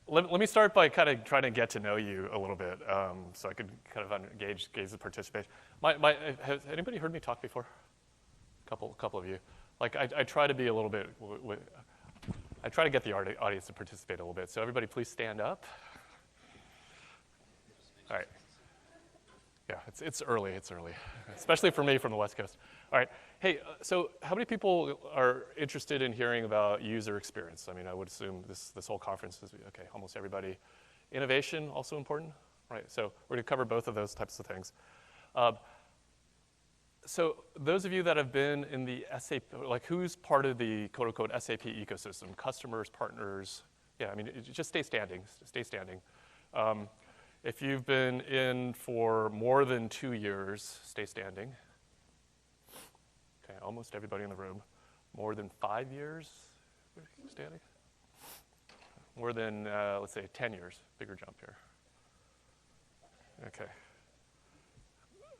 let me start by kind of trying to get to know you a little bit, so I could kind of gauge the participation. Has anybody heard me talk before? Couple of you. Like I try to be a little bit. I try to get the audience to participate a little bit. So everybody, please stand up. All right. Yeah, it's early. It's early, especially for me from the West Coast. All right. Hey, so how many people are interested in hearing about user experience? I mean, I would assume this whole conference is, okay, almost everybody. Innovation, also important? Right, so we're gonna cover both of those types of things. So those of you that have been in the SAP, like who's part of the quote unquote SAP ecosystem? Customers, partners, yeah, I mean, just stay standing, stay standing. If you've been in for more than 2 years, stay standing. Okay, almost everybody in the room. More than 5 years, standing? More than, let's say, 10 years, bigger jump here. Okay.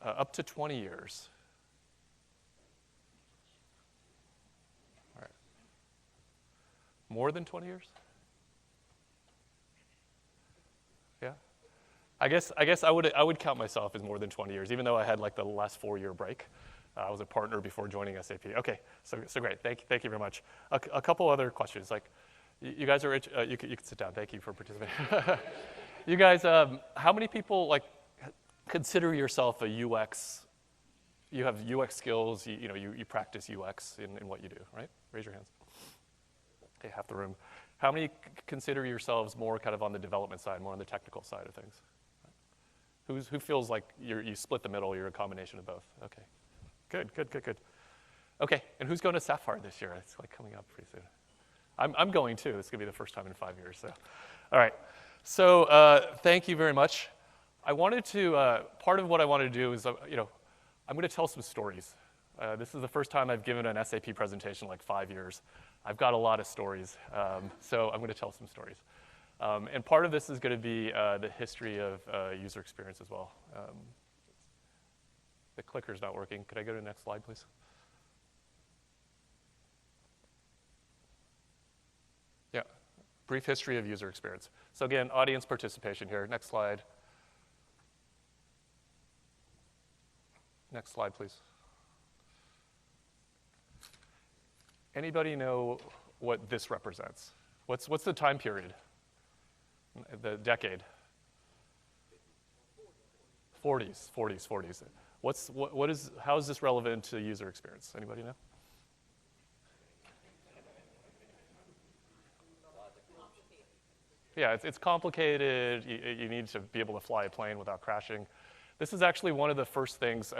Up to 20 years. All right. More than 20 years? Yeah. I guess I would count myself as more than 20 years, even though I had like the last 4-year break. I was a partner before joining SAP. Okay, so great. Thank you very much. A couple other questions. Like, you guys are you can sit down. Thank you for participating. You guys, how many people like consider yourself a UX? You have UX skills. You practice UX in what you do, right? Raise your hands. Okay, half the room. How many consider yourselves more kind of on the development side, more on the technical side of things? Who feels like you split the middle? You're a combination of both. Okay. Good. Okay, and who's going to Sapphire this year? It's like coming up pretty soon. I'm going too. It's gonna be the first time in 5 years. So, all right. So thank you very much. I wanted to. Part of what I wanted to do is, I'm going to tell some stories. This is the first time I've given an SAP presentation in like 5 years. I've got a lot of stories, so I'm going to tell some stories. And part of this is going to be the history of user experience as well. The clicker's not working. Could I go to the next slide, please? Yeah, brief history of user experience. So again, audience participation here. Next slide. Next slide, please. Anybody know what this represents? What's the time period? The decade? 40s. How is this relevant to user experience? Anybody know? Yeah, it's complicated. You need to be able to fly a plane without crashing. This is actually one of the first things.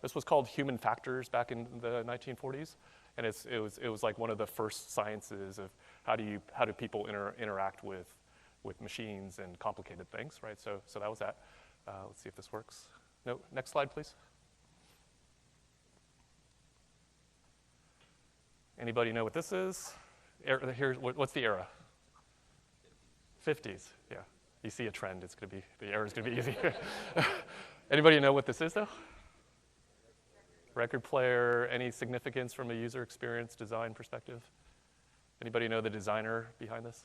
This was called human factors back in the 1940s, and it was like one of the first sciences of how do people interact with machines and complicated things, right? So that was that. Let's see if this works. No, next slide, please. Anybody know what this is? What's the era? 50s, yeah. You see a trend, the era's gonna be easy. Anybody know what this is though? Record player, any significance from a user experience design perspective? Anybody know the designer behind this?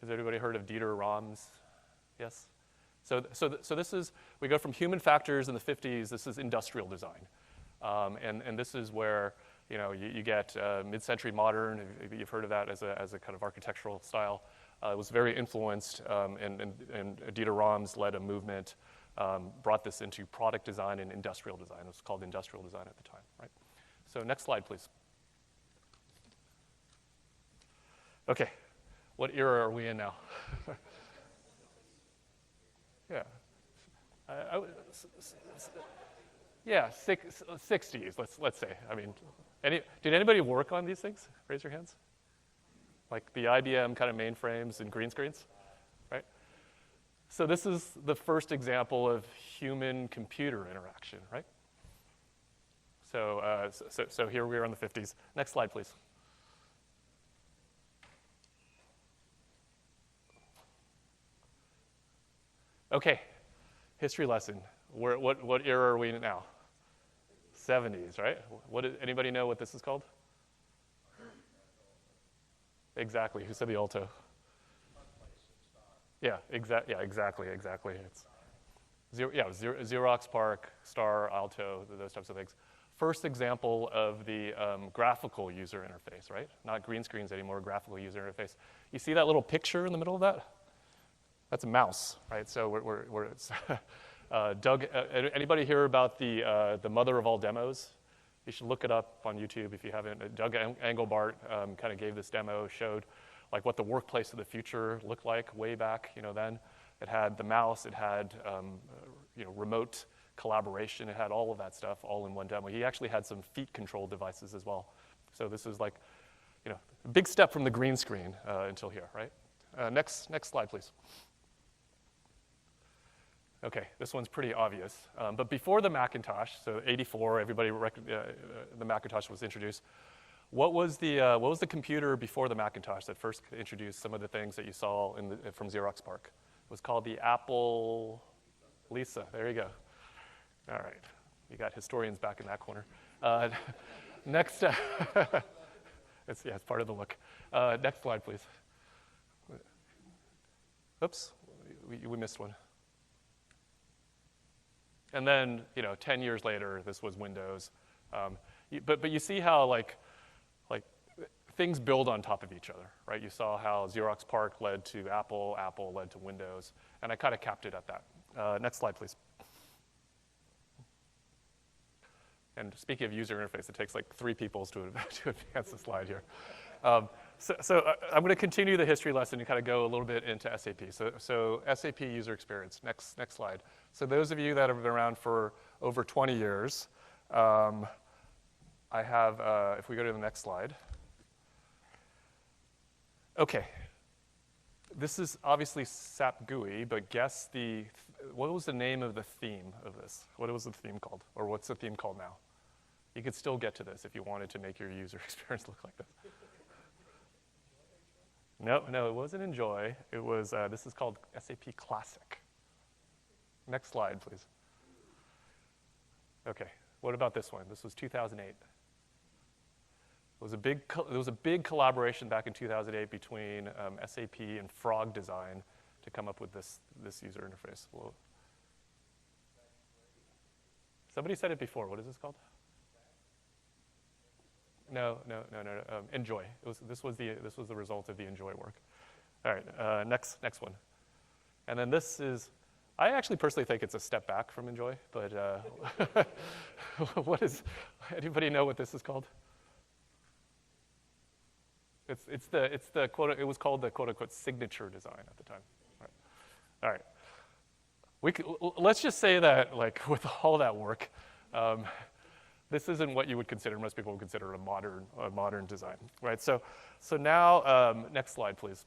Has anybody heard of Dieter Rams? Yes? So this is, we go from human factors in the 50s, this is industrial design. And this is where, you get mid-century modern, you've heard of that as a kind of architectural style. It was very influenced, and Dieter Rams led a movement, brought this into product design and industrial design. It was called industrial design at the time, right? So next slide, please. Okay, what era are we in now? Yeah. Yeah, 60s, let's say. I mean, did anybody work on these things? Raise your hands. Like the IBM kind of mainframes and green screens, right? So this is the first example of human-computer interaction, right? So here we are in the 50s. Next slide, please. Okay, history lesson. What era are we in now? 70s, right? Anybody know what this is called? Exactly, who said the alto? Yeah, exactly. It's Xerox PARC, Star, Alto, those types of things. First example of the graphical user interface, right? Not green screens anymore, graphical user interface. You see that little picture in the middle of that? That's a mouse, right? So it's Doug, anybody hear about the mother of all demos? You should look it up on YouTube if you haven't. Doug Engelbart kind of gave this demo, showed like what the workplace of the future looked like way back, then. It had the mouse, it had remote collaboration, it had all of that stuff all in one demo. He actually had some feet control devices as well. So this is like, a big step from the green screen until here, right? Next slide, please. Okay, this one's pretty obvious. But before the Macintosh, so '84, the Macintosh was introduced. What was the computer before the Macintosh that first introduced some of the things that you saw from Xerox PARC? It was called the Apple Lisa. There you go. All right, you got historians back in that corner. Next, it's part of the look. Next slide, please. Oops, we missed one. And then, 10 years later, this was Windows. But you see how like things build on top of each other, right? You saw how Xerox PARC led to Apple, Apple led to Windows, and I kind of capped it at that. Next slide, please. And speaking of user interface, it takes like 3 people to advance the slide here. So I'm going to continue the history lesson and kind of go a little bit into SAP. So SAP user experience. Next slide. So those of you that have been around for over 20 years, I have, if we go to the next slide. Okay. This is obviously SAP GUI, but guess what was the name of the theme of this? What was the theme called? Or what's the theme called now? You could still get to this if you wanted to make your user experience look like this. No, it wasn't Enjoy. It was, this is called SAP Classic. Next slide, please. Okay, what about this one? This was 2008. There was a big collaboration back in 2008 between SAP and Frog Design to come up with this user interface. Well, somebody said it before. What is this called? No. Enjoy. This was the result of the Enjoy work. All right. Next one. And then this is. I actually personally think it's a step back from Enjoy, but anybody know what this is called? It's the quote. It was called the quote unquote signature design at the time. All right. Let's just say that with all that work, this isn't what you would consider. Most people would consider a modern design, right? So now next slide, please.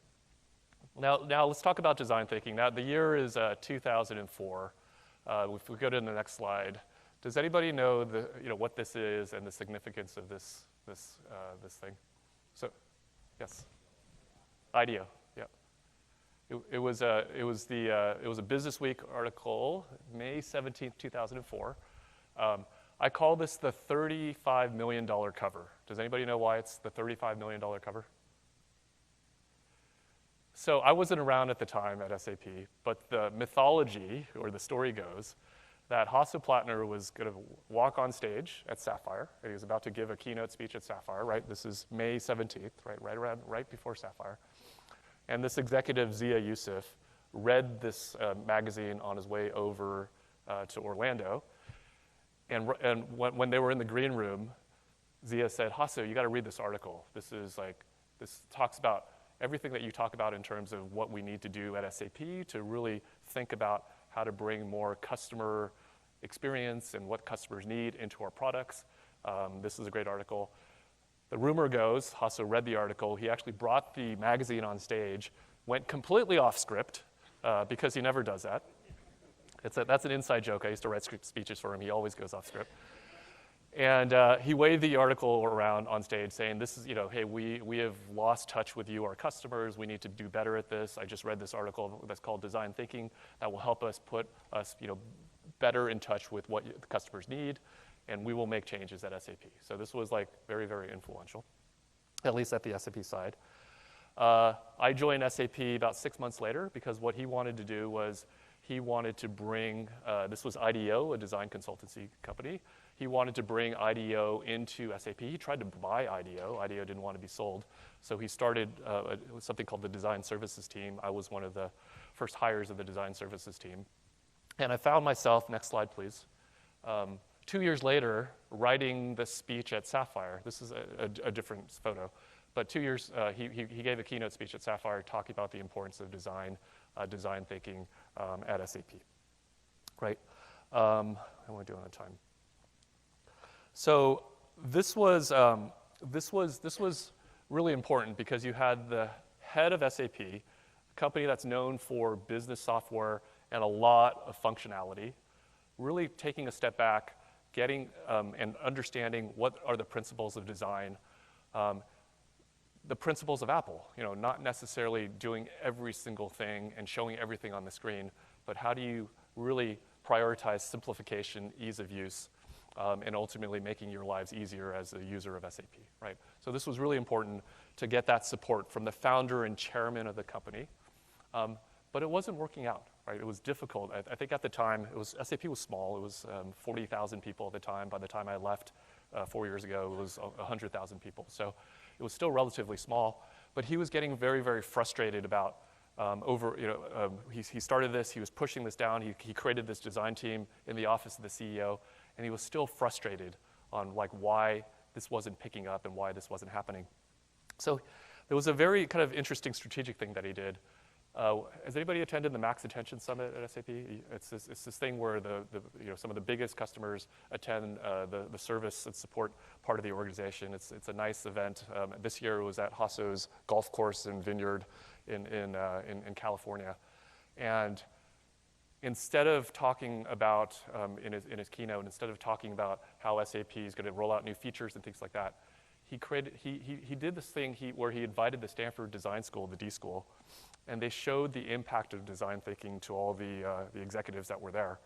Now let's talk about design thinking. Now the year is 2004. If we go to the next slide, does anybody know what this is and the significance of this thing? So, yes, IDEO. Yeah, it was a Business Week article, May 17th, 2004. I call this the $35 million cover. Does anybody know why it's the $35 million cover? So I wasn't around at the time at SAP, but the mythology, or the story goes, that Hasso Plattner was going to walk on stage at Sapphire, and he was about to give a keynote speech at Sapphire, right? This is May 17th, right before Sapphire. And this executive, Zia Yusuf, read this magazine on his way over to Orlando. And when they were in the green room, Zia said, Hasso, you got to read this article. This talks about everything that you talk about in terms of what we need to do at SAP to really think about how to bring more customer experience and what customers need into our products. This is a great article. The rumor goes, Hasso read the article, he actually brought the magazine on stage, went completely off script, because he never does that. That's an inside joke. I used to write speeches for him. He always goes off script. And he waved the article around on stage saying, this is, hey, we have lost touch with you, our customers. We need to do better at this. I just read this article that's called Design Thinking that will help us put us, better in touch with what the customers need, and we will make changes at SAP. So this was very, very influential, at least at the SAP side. I joined SAP about 6 months later because what he wanted to do was he wanted to bring, this was IDEO, a design consultancy company. He wanted to bring IDEO into SAP. He tried to buy IDEO. IDEO didn't want to be sold. So he started something called the design services team. I was one of the first hires of the design services team. And I found myself, next slide please, 2 years later writing the speech at Sapphire. This is a different photo. But 2 years, he gave a keynote speech at Sapphire talking about the importance of design, design thinking at SAP, right? How am I doing on time? So this was really important because you had the head of SAP, a company that's known for business software and a lot of functionality, really taking a step back, getting and understanding what are the principles of design, the principles of Apple, not necessarily doing every single thing and showing everything on the screen, but how do you really prioritize simplification, ease of use, and ultimately making your lives easier as a user of SAP, right? So this was really important to get that support from the founder and chairman of the company, but it wasn't working out, right? It was difficult. I think at the time, SAP was small. It was 40,000 people at the time. By the time I left 4 years ago, it was 100,000 people. So it was still relatively small, but he was getting very, very frustrated about he started this, he was pushing this down, he created this design team in the office of the CEO, and he was still frustrated on why this wasn't picking up and why this wasn't happening. So there was a very kind of interesting strategic thing that he did. Has anybody attended the Max Attention Summit at SAP? It's this thing where some of the biggest customers attend the service and support part of the organization. It's a nice event. This year it was at Hasso's golf course and vineyard in California. And instead of talking about, in his keynote, instead of talking about how SAP is going to roll out new features and things like that, he did this thing where he invited the Stanford Design School, the D School, and they showed the impact of design thinking to all the executives that were there.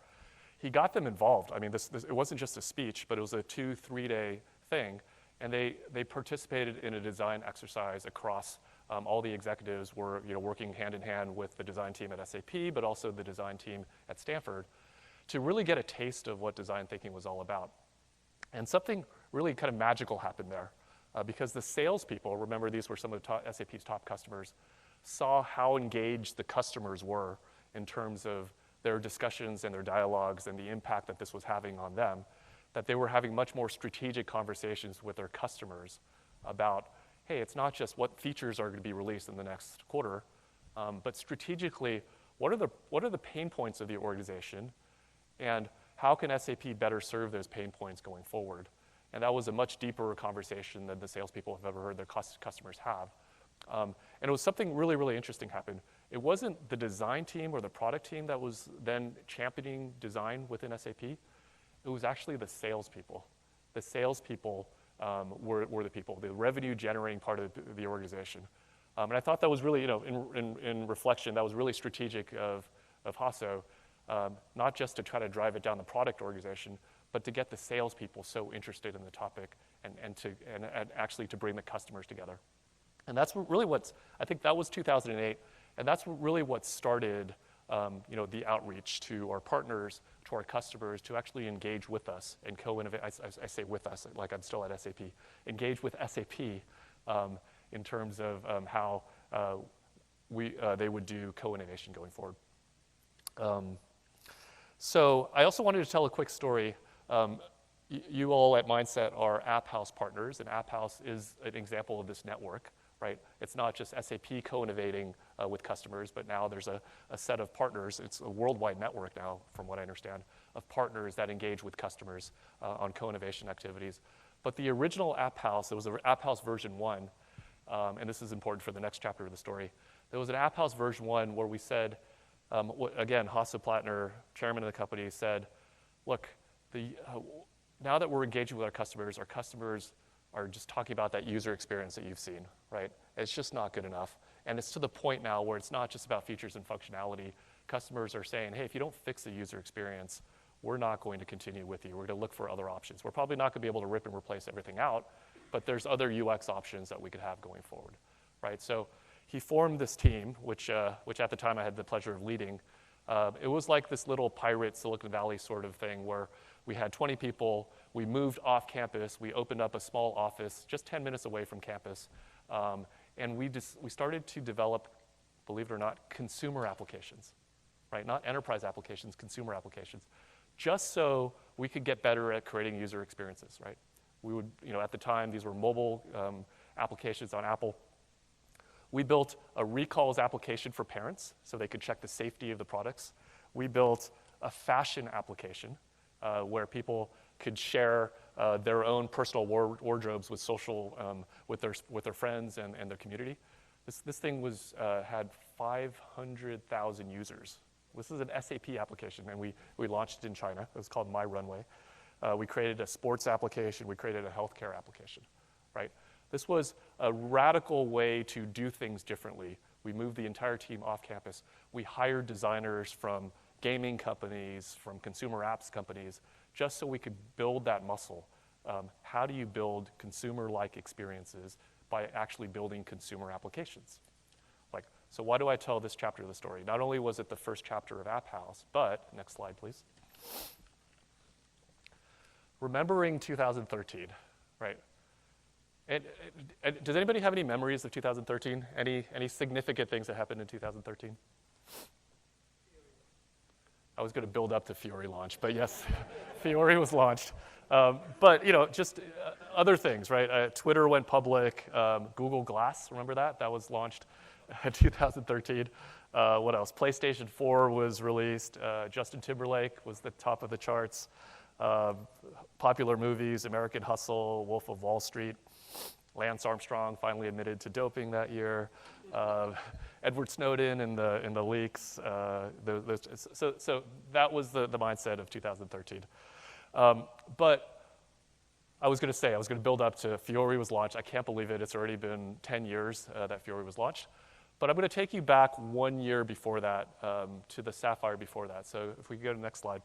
He got them involved. I mean, it wasn't just a speech, but it was a 2-3 day thing, and they participated in a design exercise across all the executives were working hand in hand with the design team at SAP, but also the design team at Stanford, to really get a taste of what design thinking was all about. And something really kind of magical happened there, because the salespeople, remember these were some of SAP's top customers, saw how engaged the customers were in terms of their discussions and their dialogues and the impact that this was having on them, that they were having much more strategic conversations with their customers about, hey, it's not just what features are going to be released in the next quarter, but strategically, what are the pain points of the organization, and how can SAP better serve those pain points going forward? And that was a much deeper conversation than the salespeople have ever heard their customers have. And it was something really, really interesting happened. It wasn't the design team or the product team that was then championing design within SAP. It was actually the salespeople. The salespeople were the people, the revenue-generating part of the organization. And I thought that was really, in reflection, that was really strategic of Hasso, not just to try to drive it down the product organization, but to get the salespeople so interested in the topic and actually to bring the customers together. And that's really I think that was 2008, and that's really what started the outreach to our partners, to our customers, to actually engage with us and co-innovate. I say with us, like I'm still at SAP. Engage with SAP in terms of how they would do co-innovation going forward. So I also wanted to tell a quick story. You all at Mindset are App House partners, and App House is an example of this network. Right? It's not just SAP co-innovating with customers, but now there's a set of partners. It's a worldwide network now, from what I understand, of partners that engage with customers on co-innovation activities. But the original App House, it was an App House version 1, and this is important for the next chapter of the story. There was an App House version 1 where we said, again, Hasso Plattner, chairman of the company, said, look, now that we're engaging with our customers are just talking about that user experience that you've seen, right? It's just not good enough. And it's to the point now where it's not just about features and functionality. Customers are saying, hey, if you don't fix the user experience, we're not going to continue with you. We're going to look for other options. We're probably not going to be able to rip and replace everything out, but there's other UX options that we could have going forward, right? So he formed this team, which at the time I had the pleasure of leading. It was like this little pirate Silicon Valley sort of thing where we had 20 people, we moved off campus, we opened up a small office just 10 minutes away from campus, and we started to develop, believe it or not, consumer applications, right? Not enterprise applications, consumer applications, just so we could get better at creating user experiences, right? We would, at the time, these were mobile applications on Apple. We built a recalls application for parents so they could check the safety of the products. We built a fashion application where people could share their own personal wardrobes with with their friends and their community. This thing had 500,000 users. This is an SAP application, and we launched it in China. It was called My Runway. We created a sports application. We created a healthcare application, right? This was a radical way to do things differently. We moved the entire team off campus. We hired designers from gaming companies, from consumer apps companies, just so we could build that muscle. How do you build consumer-like experiences by actually building consumer applications? So why do I tell this chapter of the story? Not only was it the first chapter of App House, but, next slide, please. Remembering 2013, right? And does anybody have any memories of 2013? Any significant things that happened in 2013? I was going to build up to Fiori launch, but yes, Fiori was launched. But just other things, right? Twitter went public. Google Glass, remember that? That was launched in 2013. What else? PlayStation 4 was released. Justin Timberlake was the top of the charts. Popular movies, American Hustle, Wolf of Wall Street. Lance Armstrong finally admitted to doping that year. Edward Snowden in the leaks. So that was the mindset of 2013. But I was going to build up to Fiori was launched. I can't believe it. It's already been 10 years that Fiori was launched. But I'm going to take you back 1 year before that to the Sapphire before that. So if we could go to the next slide.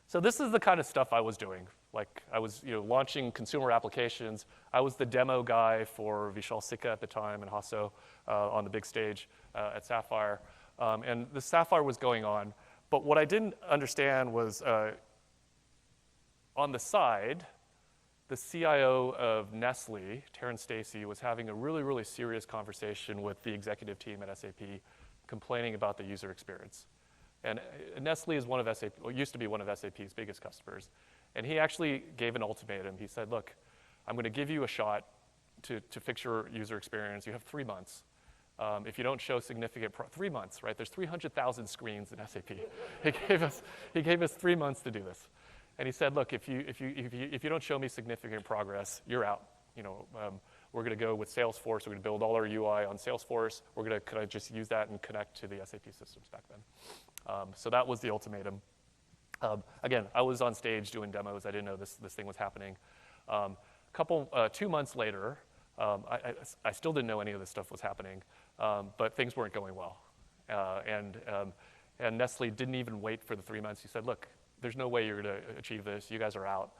So this is the kind of stuff I was doing. Like I was launching consumer applications. I was the demo guy for Vishal Sikka at the time and Hasso on the big stage at Sapphire. And the Sapphire was going on. But what I didn't understand was on the side, the CIO of Nestle, Terrence Stacy, was having a really, really serious conversation with the executive team at SAP, complaining about the user experience. And Nestle is used to be one of SAP's biggest customers. And he actually gave an ultimatum. He said, look, I'm going to give you a shot to fix your user experience. You have 3 months. If you don't show significant 3 months, right? There's 300,000 screens in SAP. He gave us 3 months to do this. And he said, look, if you don't show me significant progress, you're out. We're going to go with Salesforce. We're going to build all our UI on Salesforce. We're going to kind of just use that and connect to the SAP systems back then. So that was the ultimatum. Again, I was on stage doing demos. I didn't know this thing was happening. 2 months later, I still didn't know any of this stuff was happening, but things weren't going well. And Nestle didn't even wait for the 3 months. He said, look, there's no way you're going to achieve this. You guys are out.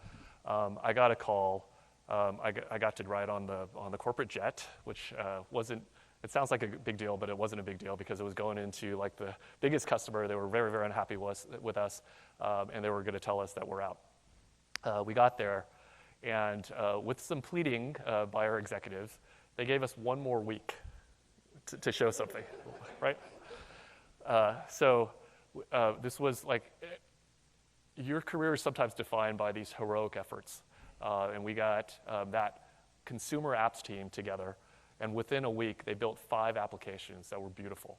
I got a call. I got to ride on the corporate jet, which wasn't. It sounds like a big deal, but it wasn't a big deal because it was going into like the biggest customer. They were very, very unhappy with us, and they were going to tell us that we're out. We got there, and with some pleading by our executives, they gave us 1 more week to show something, right? So this was like, your career is sometimes defined by these heroic efforts, and we got that consumer apps team together. And within a week, they built 5 applications that were beautiful.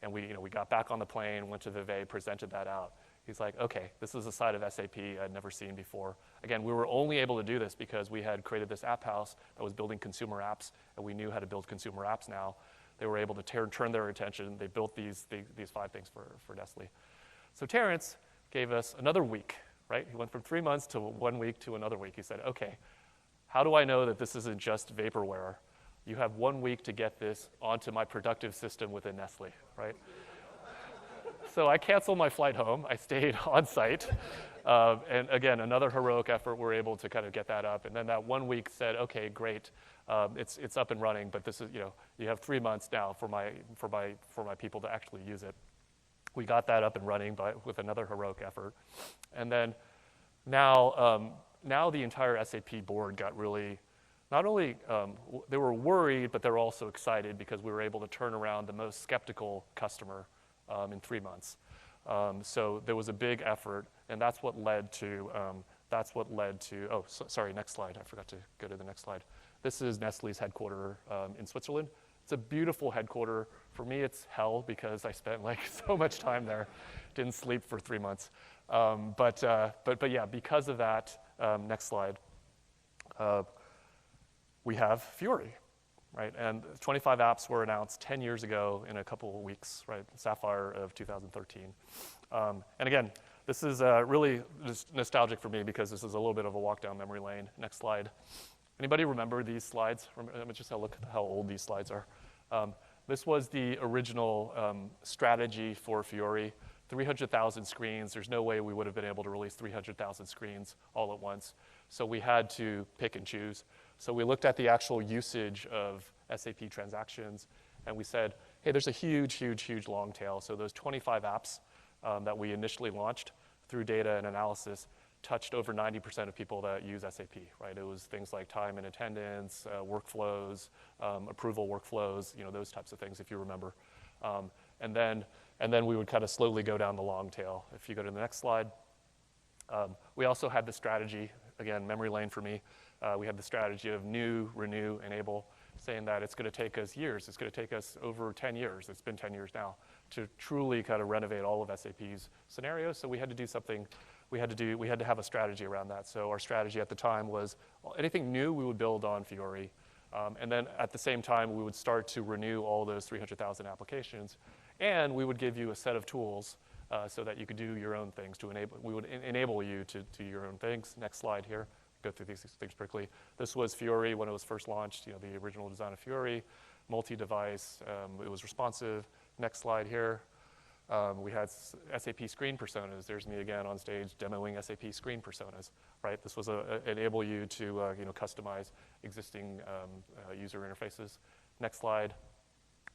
And we got back on the plane, went to Vivek, presented that out. He's like, okay, this is a side of SAP I'd never seen before. Again, we were only able to do this because we had created this app house that was building consumer apps, and we knew how to build consumer apps now. They were able to turn their attention. They built these 5 things for Nestle. So Terrence gave us another week, right? He went from 3 months to 1 week to another week. He said, okay, how do I know that this isn't just vaporware? You have 1 week to get this onto my productive system within Nestle, right? So I canceled my flight home. I stayed on site. And again, another heroic effort, we're able to kind of get that up. And then that 1 week said, okay, great, it's up and running, but this is, you have 3 months now for my people to actually use it. We got that up and running with another heroic effort. And then now the entire SAP board got really, not only, they were worried, but they were also excited because we were able to turn around the most skeptical customer in 3 months. So there was a big effort, and that's what led to, sorry, next slide. I forgot to go to the next slide. This is Nestle's headquarters in Switzerland. It's a beautiful headquarters. For me, it's hell because I spent like so much time there. Didn't sleep for 3 months. But yeah, because of that, next slide, we have Fiori, right? And 25 apps were announced 10 years ago in a couple of weeks, right? Sapphire of 2013. And again, this is really just nostalgic for me because this is a little bit of a walk down memory lane. Next slide. Anybody remember these slides? Let me just look at how old these slides are. This was the original strategy for Fiori. 300,000 screens. There's no way we would have been able to release 300,000 screens all at once. So we had to pick and choose. So we looked at the actual usage of SAP transactions, and we said, hey, there's a huge, huge, huge long tail. So those 25 apps that we initially launched through data and analysis touched over 90% of people that use SAP, right? It was things like time and attendance, workflows, approval workflows, those types of things, if you remember. And then we would kind of slowly go down the long tail. If you go to the next slide, we also had the strategy, again, memory lane for me. We had the strategy of new, renew, enable, saying that it's going to take us years. It's going to take us over 10 years. It's been 10 years now to truly kind of renovate all of SAP's scenarios. So we had to do something. We had to have a strategy around that. So our strategy at the time was anything new we would build on Fiori. And then at the same time, we would start to renew all those 300,000 applications. And we would give you a set of tools so that you could do your own things. We would enable you to do your own things. Next slide here. Go through these things quickly. This was Fiori when it was first launched, the original design of Fiori, multi-device. It was responsive. Next slide here. We had SAP screen personas. There's me again on stage demoing SAP screen personas, right? This was enable you to customize existing user interfaces. Next slide.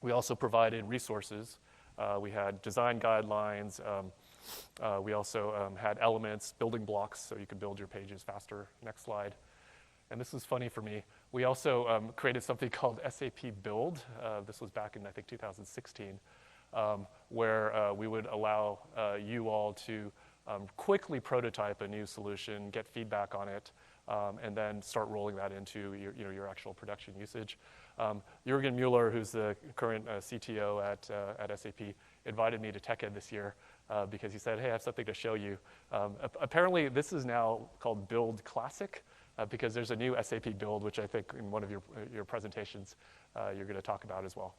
We also provided resources. We had design guidelines. We also had elements, building blocks, so you could build your pages faster. Next slide. And this is funny for me. We also created something called SAP Build. This was back in, I think, 2016, where we would allow you all to quickly prototype a new solution, get feedback on it, and then start rolling that into your actual production usage. Jürgen Mueller, who's the current CTO at SAP, invited me to TechEd this year because he said, hey, I have something to show you. Apparently, this is now called Build Classic because there's a new SAP Build, which I think in one of your presentations you're going to talk about as well.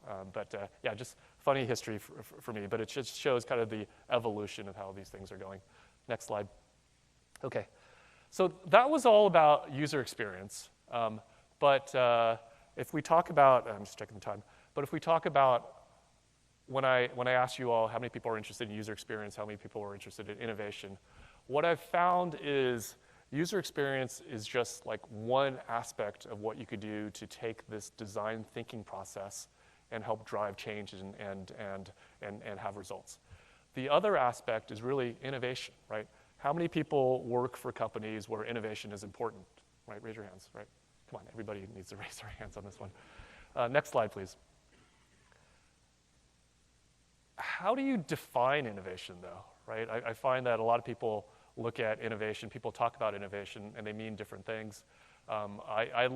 Yeah, just funny history for me, but it just shows kind of the evolution of how these things are going. Next slide. Okay, so that was all about user experience. If we talk about, I'm just checking the time, but if we talk about when I asked you all how many people are interested in user experience, how many people are interested in innovation, what I've found is user experience is just like one aspect of what you could do to take this design thinking process and help drive change and have results. The other aspect is really innovation, right? How many people work for companies where innovation is important, right? Raise your hands, right? Come on, everybody needs to raise their hands on this one. Next slide, please. How do you define innovation, though, right? I find that a lot of people look at innovation, people talk about innovation, and they mean different things. I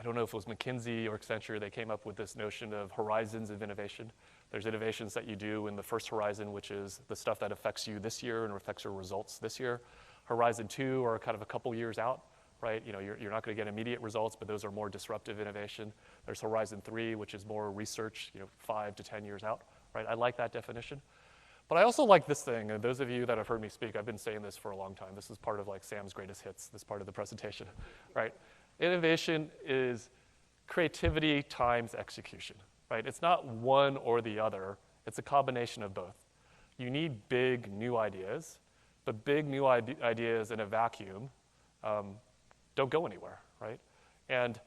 don't know if it was McKinsey or Accenture, they came up with this notion of horizons of innovation. There's innovations that you do in the first horizon, which is the stuff that affects you this year and affects your results this year. Horizon 2 are kind of a couple years out, right? You're not going to get immediate results, but those are more disruptive innovation. There's Horizon 3, which is more research, 5 to 10 years out, right? I like that definition. But I also like this thing, and those of you that have heard me speak, I've been saying this for a long time. This is part of like Sam's greatest hits, this part of the presentation, right? Innovation is creativity times execution, right? It's not one or the other. It's a combination of both. You need big new ideas, but big new ideas in a vacuum don't go anywhere, right? And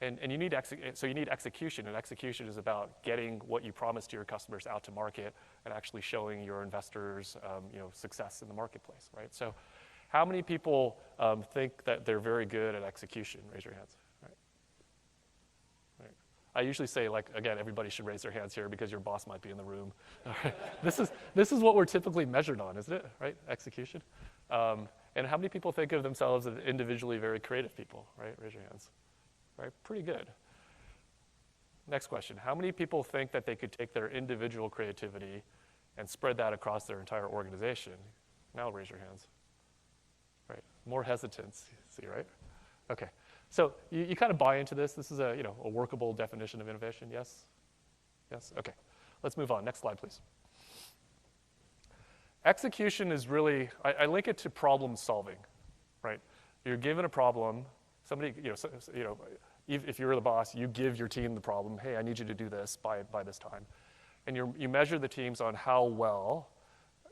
you need so you need execution, and execution is about getting what you promised to your customers out to market and actually showing your investors, success in the marketplace, right? So, how many people think that they're very good at execution? Raise your hands. Right. I usually say, like, again, everybody should raise their hands here because your boss might be in the room. All right. This is what we're typically measured on, isn't it? Right? Execution. And how many people think of themselves as individually very creative people? Right? Raise your hands. Right? Pretty good. Next question. How many people think that they could take their individual creativity and spread that across their entire organization? Now raise your hands. Right. More hesitance, see, right? Okay. So you kind of buy into this. This is a workable definition of innovation, yes? Yes? Okay. Let's move on. Next slide, please. Execution is really, I link it to problem solving, right? You're given a problem, somebody, if you're the boss, you give your team the problem. Hey, I need you to do this by this time. And you measure the teams on how well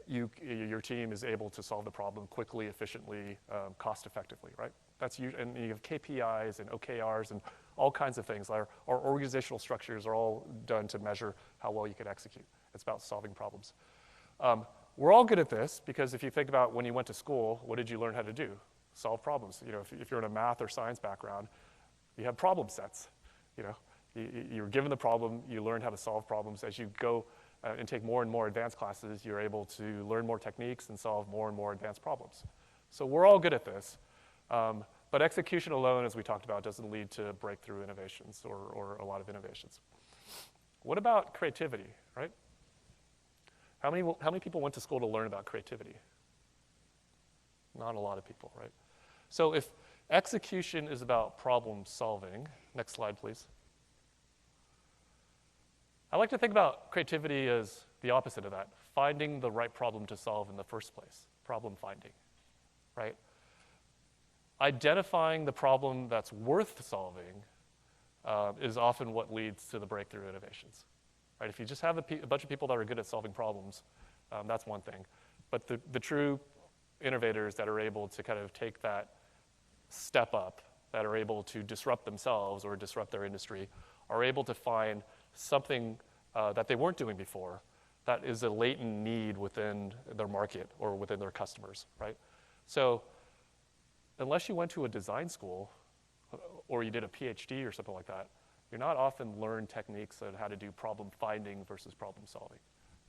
your team is able to solve the problem quickly, efficiently, cost effectively, right? And you have KPIs and OKRs and all kinds of things. Our organizational structures are all done to measure how well you can execute. It's about solving problems. We're all good at this because if you think about when you went to school, what did you learn how to do? Solve problems. If you're in a math or science background, you have problem sets. You're given the problem, you learn how to solve problems. As you go and take more and more advanced classes, you're able to learn more techniques and solve more and more advanced problems. So we're all good at this. But execution alone, as we talked about, doesn't lead to breakthrough innovations or a lot of innovations. What about creativity, right? How many people went to school to learn about creativity? Not a lot of people, right? So if execution is about problem solving, next slide, please. I like to think about creativity as the opposite of that, finding the right problem to solve in the first place, problem finding, right? Identifying the problem that's worth solving is often what leads to the breakthrough innovations, right? If you just have a bunch of people that are good at solving problems, that's one thing. But the true innovators that are able to kind of take that step up, that are able to disrupt themselves or disrupt their industry, are able to find something that they weren't doing before that is a latent need within their market or within their customers, right? So unless you went to a design school or you did a PhD or something like that, you're not often learned techniques on how to do problem finding versus problem solving,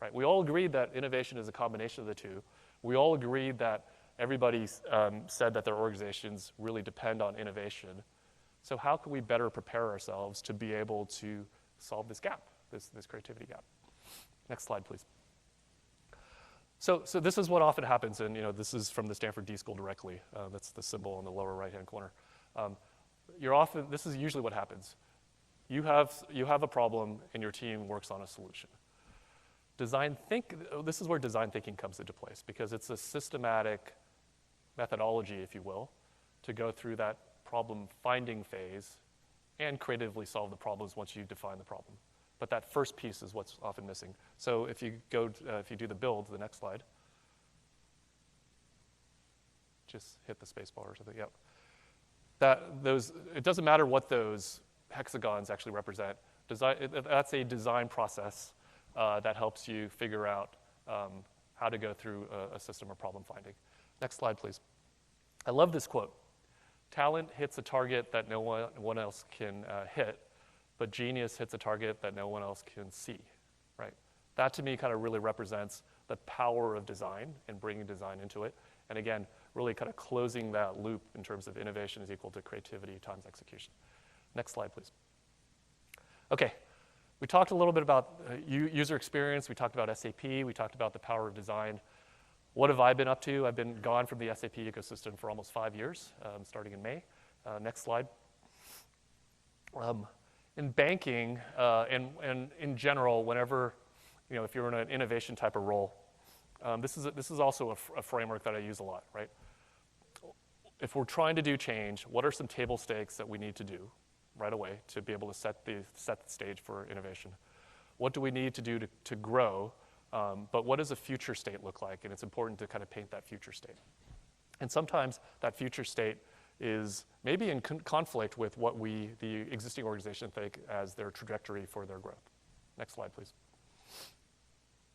right? We all agreed that innovation is a combination of the two. We all agreed that everybody said that their organizations really depend on innovation. So how can we better prepare ourselves to be able to solve this gap, this creativity gap? Next slide, please. So this is what often happens, and this is from the Stanford D School directly. That's the symbol in the lower right-hand corner. This is usually what happens. You have a problem, and your team works on a solution. This is where design thinking comes into place because it's a systematic methodology, if you will, to go through that problem finding phase and creatively solve the problems once you define the problem. But that first piece is what's often missing. So if you do the build, the next slide, just hit the space bar or something. Yep. It doesn't matter what those hexagons actually represent. That's a design process that helps you figure out how to go through a system of problem finding. Next slide, please. I love this quote. Talent hits a target that no one else can hit, but genius hits a target that no one else can see, right? That to me kind of really represents the power of design and bringing design into it. And again, really kind of closing that loop in terms of innovation is equal to creativity times execution. Next slide, please. Okay, we talked a little bit about user experience. We talked about SAP. We talked about the power of design. What have I been up to? I've been gone from the SAP ecosystem for almost 5 years, starting in May. Next slide. In banking and in general, whenever, if you're in an innovation type of role, this is also a framework that I use a lot, right? If we're trying to do change, what are some table stakes that we need to do right away to be able to set the stage for innovation? What do we need to do to grow but what does a future state look like? And it's important to kind of paint that future state. And sometimes that future state is maybe in conflict with what the existing organization, think as their trajectory for their growth. Next slide, please.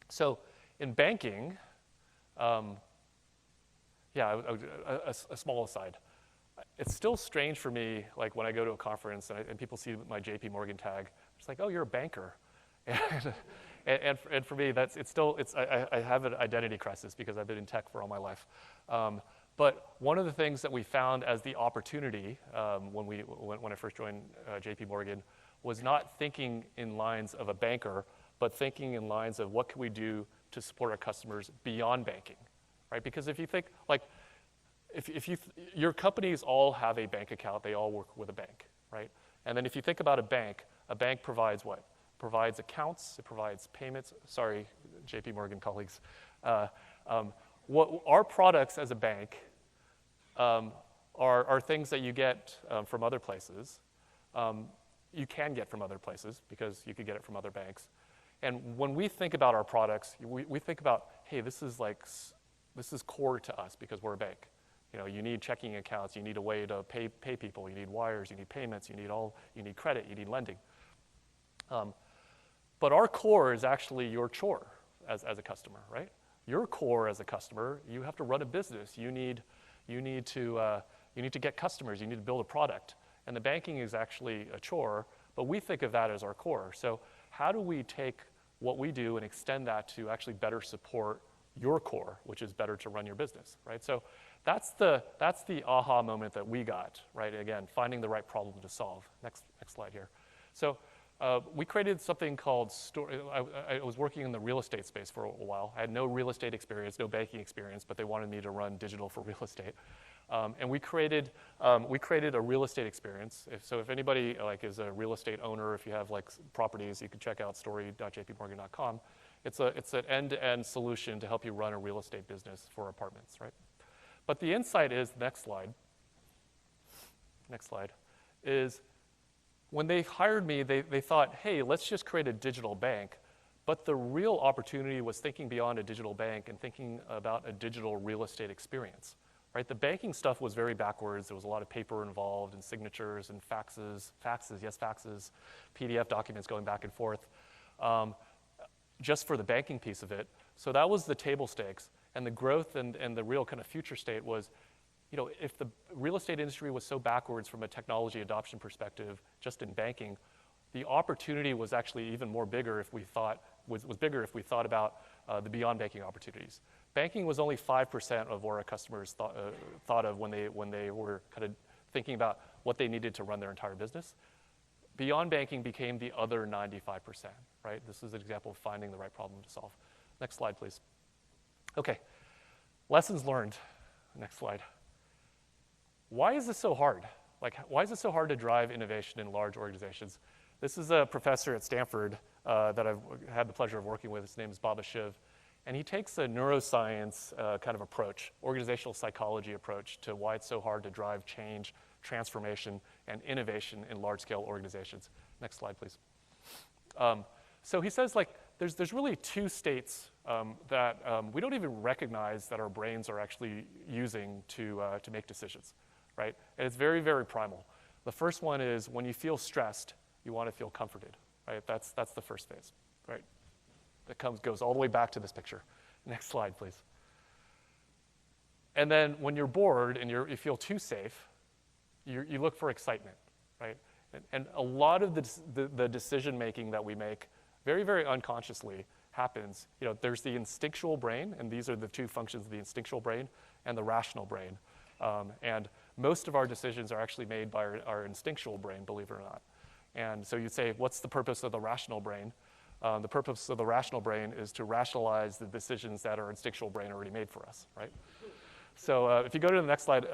So in banking, a small aside. It's still strange for me, like when I go to a conference and people see my JP Morgan tag, it's like, oh, you're a banker. And for me, I have an identity crisis because I've been in tech for all my life. But one of the things that we found as the opportunity when I first joined JP Morgan was not thinking in lines of a banker, but thinking in lines of what can we do to support our customers beyond banking, right? Because if you think, like, your companies all have a bank account, they all work with a bank, right? And then if you think about a bank provides what? Provides accounts, it provides payments. Sorry, JP Morgan colleagues. What our products as a bank are things that you get from other places. You can get from other places because you could get it from other banks. And when we think about our products, we think about, hey, this is core to us because we're a bank. You know, you need checking accounts, you need a way to pay people, you need wires, you need payments, you need credit, you need lending. But our core is actually your chore as a customer, right? Your core as a customer, you have to run a business. You need to get customers. You need to build a product. And the banking is actually a chore, but we think of that as our core. So how do we take what we do and extend that to actually better support your core, which is better to run your business, right? So that's the aha moment that we got, right? Again, finding the right problem to solve. Next slide here. So we created something called I was working in the real estate space for a while. I had no real estate experience, no banking experience, but they wanted me to run digital for real estate. And we created a real estate experience. If anybody is a real estate owner, if you have properties, you can check out story.jpmorgan.com. It's an end-to-end solution to help you run a real estate business for apartments, right? But the insight is, next slide, is when they hired me, they thought, hey, let's just create a digital bank. But the real opportunity was thinking beyond a digital bank and thinking about a digital real estate experience, right? The banking stuff was very backwards. There was a lot of paper involved and signatures and faxes, PDF documents going back and forth, just for the banking piece of it. So that was the table stakes. And the growth and the real kind of future state was, you know, if the real estate industry was so backwards from a technology adoption perspective, just in banking, the opportunity was actually even more bigger if we thought was bigger if we thought about the beyond banking opportunities. Banking was only 5% of what our customers thought of when they were kind of thinking about what they needed to run their entire business. Beyond banking became the other 95%, right? This is an example of finding the right problem to solve. Next slide, please. Okay, lessons learned. Next slide. Why is this so hard? Why is it so hard to drive innovation in large organizations? This is a professor at Stanford that I've had the pleasure of working with. His name is Baba Shiv. And he takes a neuroscience kind of approach, organizational psychology approach to why it's so hard to drive change, transformation, and innovation in large-scale organizations. Next slide, please. So he says, there's really two states that we don't even recognize that our brains are actually using to make decisions, right? And it's very, very primal. The first one is when you feel stressed, you want to feel comforted, right? That's the first phase, right? That goes all the way back to this picture. Next slide, please. And then when you're bored and you feel too safe, you look for excitement, right? And a lot of the decision making that we make very, very unconsciously happens. You know, there's the instinctual brain, and these are the two functions of the instinctual brain and the rational brain. And most of our decisions are actually made by our instinctual brain, believe it or not. And so you'd say, what's the purpose of the rational brain? The purpose of the rational brain is to rationalize the decisions that our instinctual brain already made for us, right? So if you go to the next slide,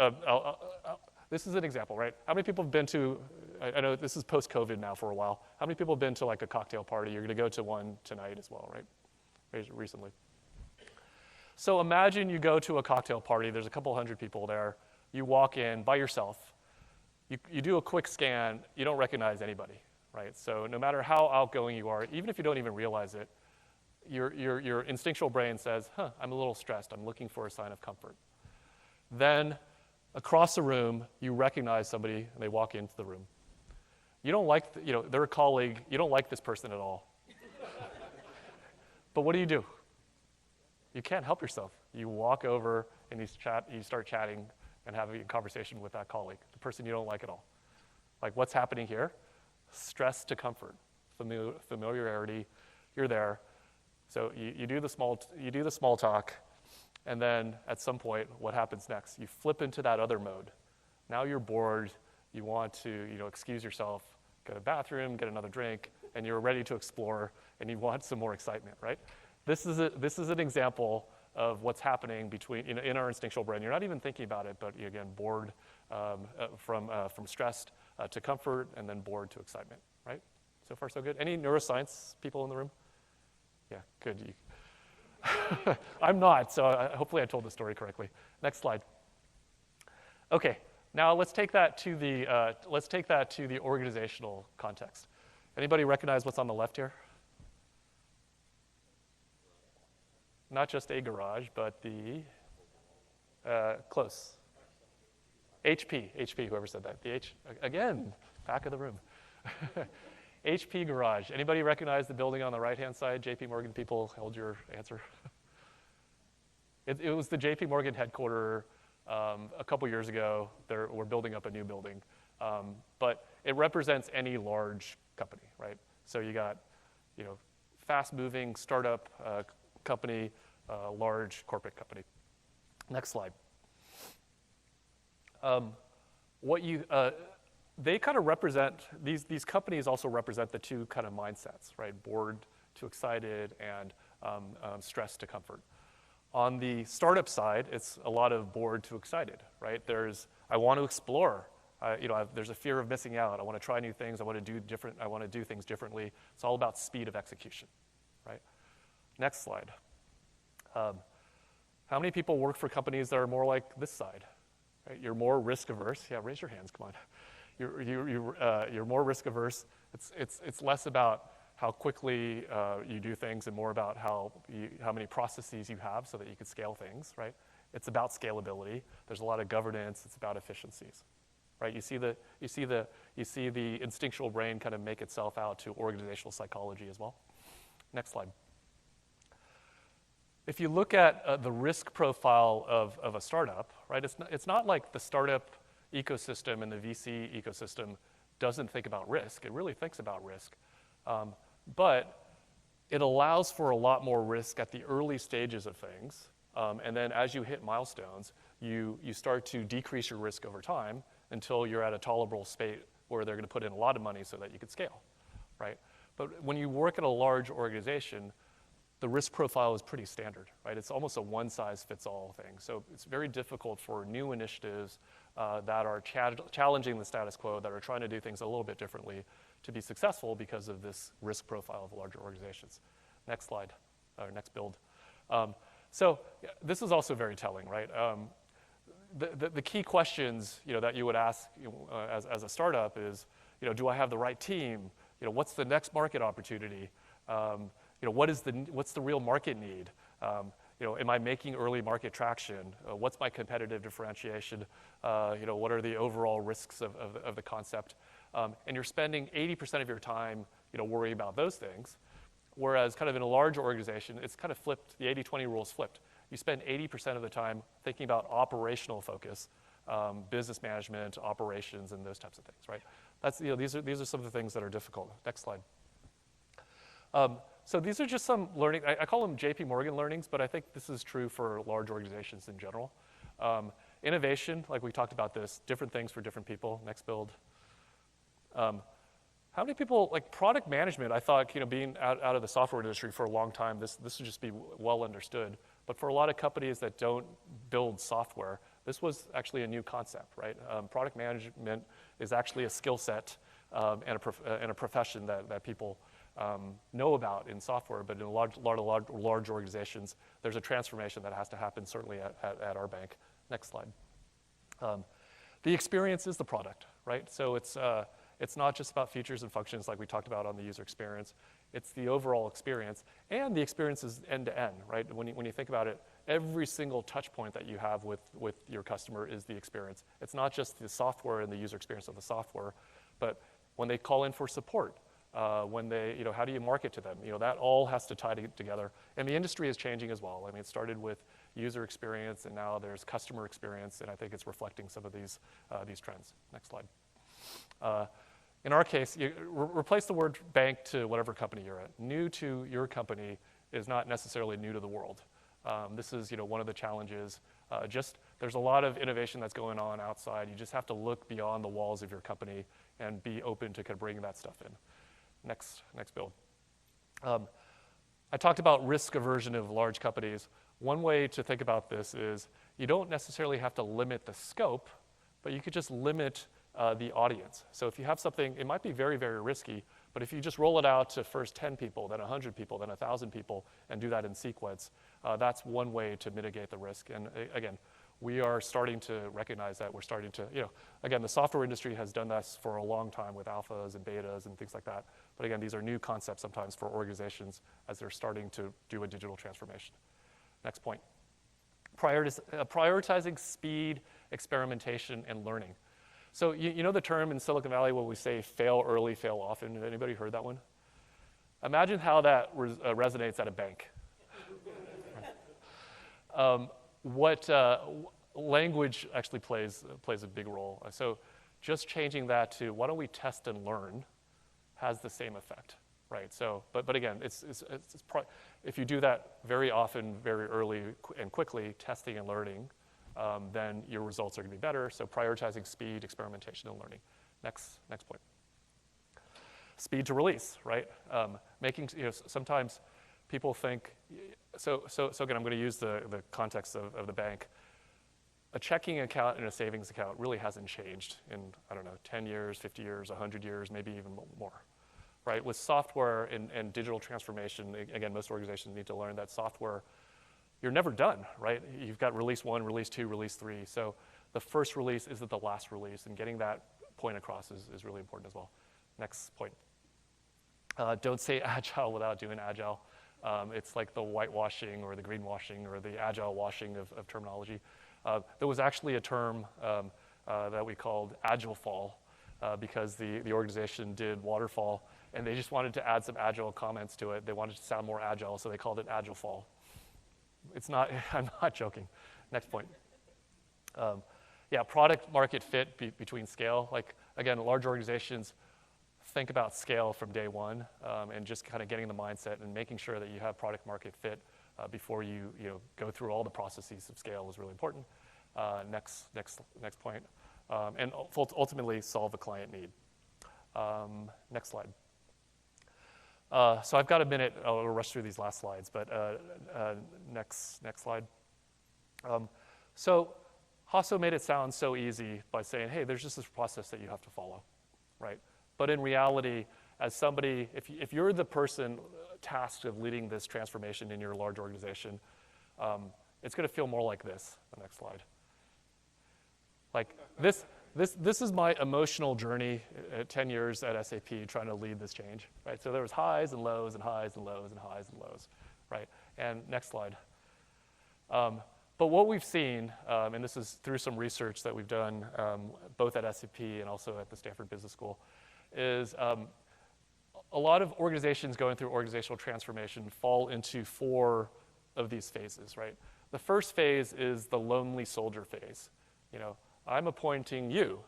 this is an example, right? How many people have been to, I know this is post-COVID now for a while. How many people have been to a cocktail party? You're going to go to one tonight as well, right? Recently. So imagine you go to a cocktail party. There's a couple hundred people there. You walk in by yourself. You do a quick scan. You don't recognize anybody, right? So no matter how outgoing you are, even if you don't even realize it, your instinctual brain says, I'm a little stressed. I'm looking for a sign of comfort. Then across the room, you recognize somebody and they walk into the room. You don't like, they're a colleague. You don't like this person at all. But what do? You can't help yourself. You walk over and you start chatting and having a conversation with that colleague, the person you don't like at all. Like, what's happening here? Stress to comfort, familiarity. You're there. So you do the small talk, and then at some point, what happens next? You flip into that other mode. Now you're bored. You want to excuse yourself, go to the bathroom, get another drink, and you're ready to explore, and you want some more excitement, right? This is an example of what's happening in our instinctual brain. You're not even thinking about it, but again, bored from stressed to comfort, and then bored to excitement, right? So far, so good. Any neuroscience people in the room? Yeah, good. I'm not, so hopefully I told the story correctly. Next slide. Okay, now let's take that to the organizational context. Anybody recognize what's on the left here? Not just a garage, but the close. HP, whoever said that. The H, again, back of the room. HP garage. Anybody recognize the building on the right-hand side? JP Morgan people, hold your answer. It was the JP Morgan headquarters a couple years ago. We're building up a new building. But it represents any large company, right? So you got, fast-moving startup company, large corporate company. Next slide. They kind of represent, these companies also represent the two kind of mindsets, right? Bored to excited and stressed to comfort. On the startup side, it's a lot of bored to excited, right? I want to explore. There's a fear of missing out. I want to try new things. I want to do things differently. It's all about speed of execution, right? Next slide. How many people work for companies that are more like this side? Right? You're more risk averse. Yeah, raise your hands. Come on. You're more risk averse. It's less about how quickly you do things and more about how many processes you have so that you can scale things, right? It's about scalability. There's a lot of governance. It's about efficiencies, right? You see the instinctual brain kind of make itself out to organizational psychology as well. Next slide. If you look at the risk profile of a startup, right? It's not like the startup ecosystem and the VC ecosystem doesn't think about risk. It really thinks about risk. But it allows for a lot more risk at the early stages of things. And then as you hit milestones, you start to decrease your risk over time until you're at a tolerable state where they're going to put in a lot of money so that you could scale, right? But when you work at a large organization, the risk profile is pretty standard, right? It's almost a one-size-fits-all thing. So it's very difficult for new initiatives that are challenging the status quo, that are trying to do things a little bit differently to be successful because of this risk profile of larger organizations. Next slide, or next build. So this is also very telling, right? The key questions that you would ask as a startup is, do I have the right team? What's the next market opportunity? What's the real market need? Am I making early market traction? What's my competitive differentiation? What are the overall risks of the concept? And you're spending 80% of your time, worrying about those things. Whereas kind of in a large organization, it's kind of flipped. The 80-20 rule is flipped. You spend 80% of the time thinking about operational focus, business management, operations, and those types of things, right? These are some of the things that are difficult. Next slide. So these are just some learning. I call them JP Morgan learnings, but I think this is true for large organizations in general. Innovation, like we talked about this, different things for different people. Next build. How many people, like product management, I thought, being out of the software industry for a long time, this would just be well understood. But for a lot of companies that don't build software, this was actually a new concept, right? Product management is actually a skill set and a profession that people know about in software, but in a large organizations, there's a transformation that has to happen, certainly at our bank. Next slide. The experience is the product, right? So It's not just about features and functions like we talked about on the user experience. It's the overall experience, and the experience is end-to-end, right? When you think about it, every single touch point that you have with your customer is the experience. It's not just the software and the user experience of the software, but when they call in for support, when they, how do you market to them? That all has to tie together. And the industry is changing as well. I mean, it started with user experience, and now there's customer experience, and I think it's reflecting some of these trends. Next slide. In our case, you replace the word bank to whatever company you're at. New to your company is not necessarily new to the world. This is one of the challenges. There's a lot of innovation that's going on outside. You just have to look beyond the walls of your company and be open to kind of bringing that stuff in. Next build. I talked about risk aversion of large companies. One way to think about this is you don't necessarily have to limit the scope, but you could just limit the audience. So if you have something, it might be very, very risky, but if you just roll it out to first 10 people, then 100 people, then 1,000 people, and do that in sequence, that's one way to mitigate the risk. And again, we are starting to recognize that. We're starting to, again, the software industry has done this for a long time with alphas and betas and things like that. But again, these are new concepts sometimes for organizations as they're starting to do a digital transformation. Next point. Prioritizing speed, experimentation, and learning. So you know the term in Silicon Valley where we say fail early, fail often? Have anybody heard that one? Imagine how that resonates at a bank. Language actually plays a big role. So just changing that to why don't we test and learn has the same effect, right? So, but again, if you do that very often, very early and quickly, testing and learning, then your results are going to be better. So prioritizing speed, experimentation, and learning. Next point. Speed to release, right? Sometimes people think, so again, I'm going to use the context of the bank. A checking account and a savings account really hasn't changed in, 10 years, 50 years, 100 years, maybe even more, right? With software and digital transformation, again, most organizations need to learn that software, you're never done, right? You've got release 1, release 2, release 3. So the first release isn't the last release, and getting that point across is really important as well. Next point. Don't say agile without doing agile. It's like the whitewashing or the greenwashing or the agile washing of terminology. There was actually a term that we called agile fall because the organization did waterfall, and they just wanted to add some agile comments to it. They wanted to sound more agile, so they called it agile fall. It's not, I'm not joking. Next point. Product market fit between scale. Like, again, large organizations think about scale from day one and just kind of getting the mindset and making sure that you have product market fit before you go through all the processes of scale is really important. Next point. And ultimately solve a client need. Next slide. So I've got a minute. I'll rush through these last slides, but next slide. So Hasso made it sound so easy by saying, hey, there's just this process that you have to follow, right? But in reality, as somebody, if you're the person tasked of leading this transformation in your large organization, it's going to feel more like this. The next slide. Like this is my emotional journey at 10 years at SAP trying to lead this change, right? So there was highs and lows and highs and lows and highs and lows, right? And next slide. But what we've seen, and this is through some research that we've done both at SAP and also at the Stanford Business School, is a lot of organizations going through organizational transformation fall into 4 of these phases, right? The first phase is the lonely soldier phase. I'm appointing you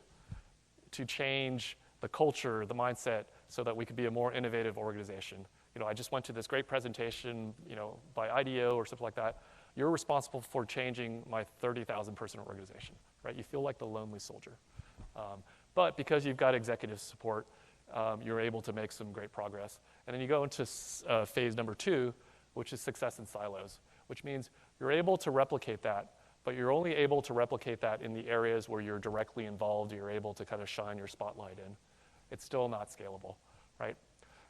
to change the culture, the mindset, so that we could be a more innovative organization. I just went to this great presentation, by IDEO or something like that. You're responsible for changing my 30,000 person organization, right? You feel like the lonely soldier. But because you've got executive support, you're able to make some great progress. And then you go into phase number 2, which is success in silos, which means you're able to replicate that, but you're only able to replicate that in the areas where you're directly involved, you're able to kind of shine your spotlight in. It's still not scalable, right?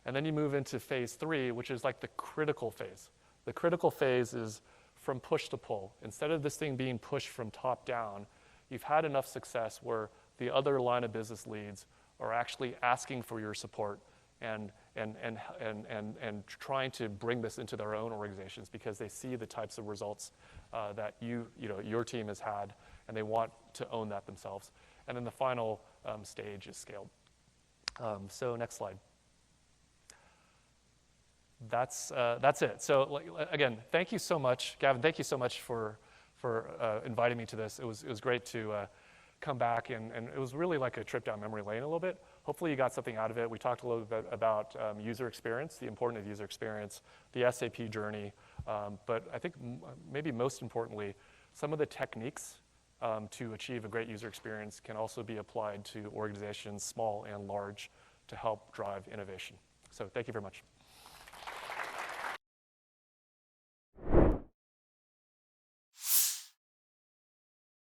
And then you move into phase 3, which is like the critical phase. The critical phase is from push to pull. Instead of this thing being pushed from top down, you've had enough success where the other line of business leads are actually asking for your support and trying to bring this into their own organizations because they see the types of results that your team has had, and they want to own that themselves. And then the final stage is scaled. So next slide. That's it. So again, thank you so much, Gavin. Thank you so much for inviting me to this. It was great to come back, and it was really like a trip down memory lane a little bit. Hopefully you got something out of it. We talked a little bit about user experience, the importance of user experience, the SAP journey, but I think maybe most importantly, some of the techniques to achieve a great user experience can also be applied to organizations, small and large, to help drive innovation. So thank you very much.